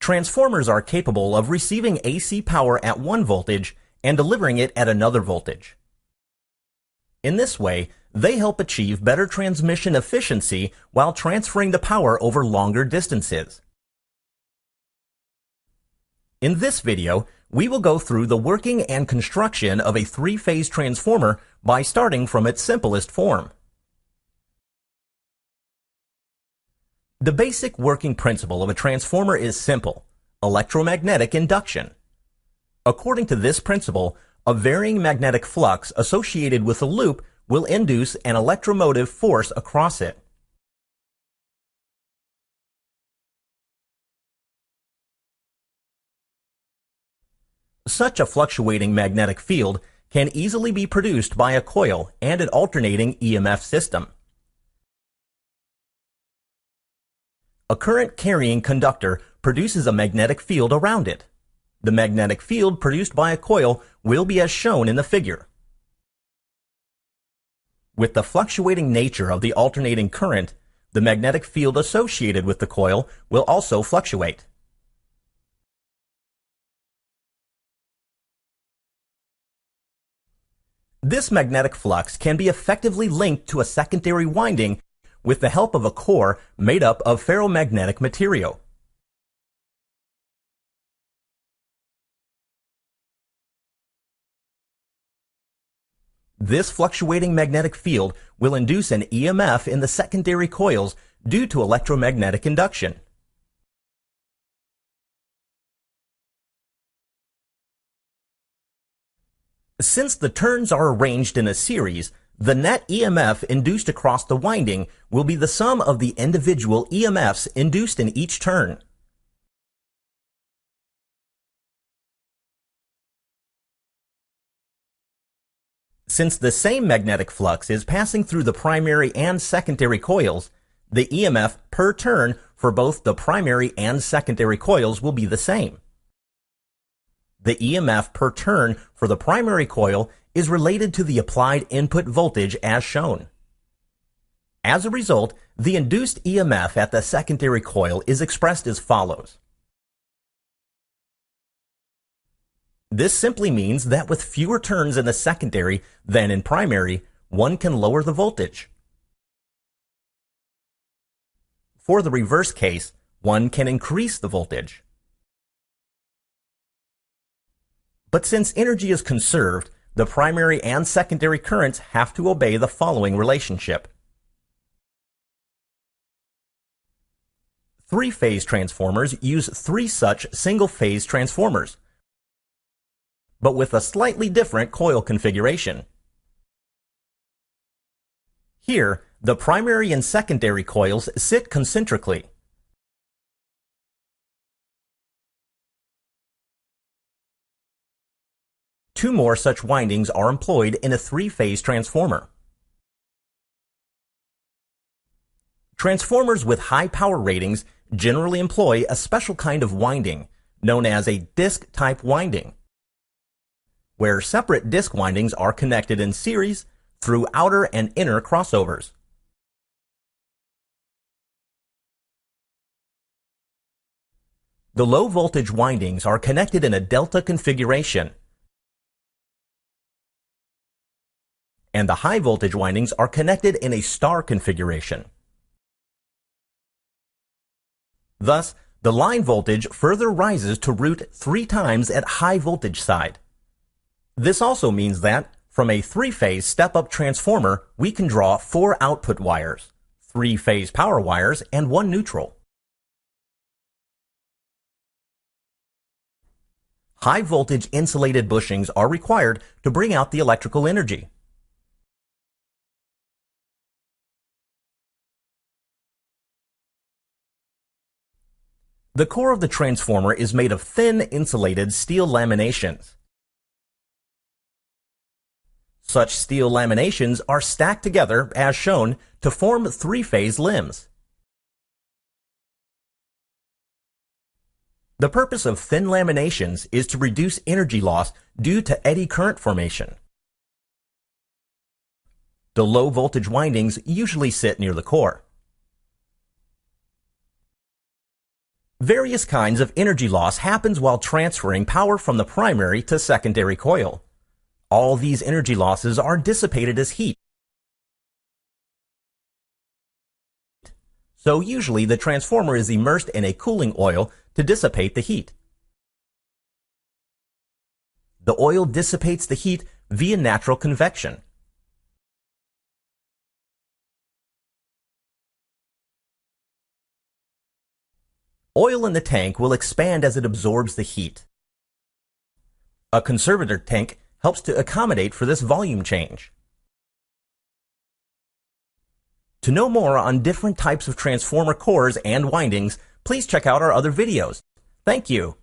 Transformers are capable of receiving AC power at one voltage and delivering it at another voltage. In this way, they help achieve better transmission efficiency while transferring the power over longer distances. In this video, we will go through the working and construction of a three-phase transformer by starting from its simplest form. The basic working principle of a transformer is simple: electromagnetic induction. According to this principle, a varying magnetic flux associated with a loop will induce an electromotive force across it. Such a fluctuating magnetic field can easily be produced by a coil and an alternating EMF system. A current-carrying conductor produces a magnetic field around it. The magnetic field produced by a coil will be as shown in the figure. With the fluctuating nature of the alternating current, the magnetic field associated with the coil will also fluctuate. This magnetic flux can be effectively linked to a secondary winding with the help of a core made up of ferromagnetic material. This fluctuating magnetic field will induce an EMF in the secondary coils due to electromagnetic induction. Since the turns are arranged in a series, the net EMF induced across the winding will be the sum of the individual EMFs induced in each turn. Since the same magnetic flux is passing through the primary and secondary coils, the EMF per turn for both the primary and secondary coils will be the same. The EMF per turn for the primary coil is related to the applied input voltage as shown. As a result, the induced EMF at the secondary coil is expressed as follows. This simply means that with fewer turns in the secondary than in primary, one can lower the voltage. For the reverse case, one can increase the voltage. But since energy is conserved, the primary and secondary currents have to obey the following relationship. Three-phase transformers use three such single-phase transformers, but with a slightly different coil configuration. Here, the primary and secondary coils sit concentrically. Two more such windings are employed in a three-phase transformer. Transformers with high power ratings generally employ a special kind of winding, known as a disc-type winding, where separate disc windings are connected in series through outer and inner crossovers. The low-voltage windings are connected in a delta configuration, and the high-voltage windings are connected in a star configuration. Thus, the line voltage further rises to root 3 times at high voltage side. This also means that, from a three-phase step-up transformer, we can draw 4 output wires, 3 phase power wires, and 1 neutral. High-voltage insulated bushings are required to bring out the electrical energy. The core of the transformer is made of thin insulated steel laminations. Such steel laminations are stacked together, as shown, to form three-phase limbs. The purpose of thin laminations is to reduce energy loss due to eddy current formation. The low-voltage windings usually sit near the core. Various kinds of energy loss happens while transferring power from the primary to secondary coil. All these energy losses are dissipated as heat. So usually the transformer is immersed in a cooling oil to dissipate the heat. The oil dissipates the heat via natural convection. Oil in the tank will expand as it absorbs the heat. A conservator tank helps to accommodate for this volume change. To know more on different types of transformer cores and windings, please check out our other videos. Thank you.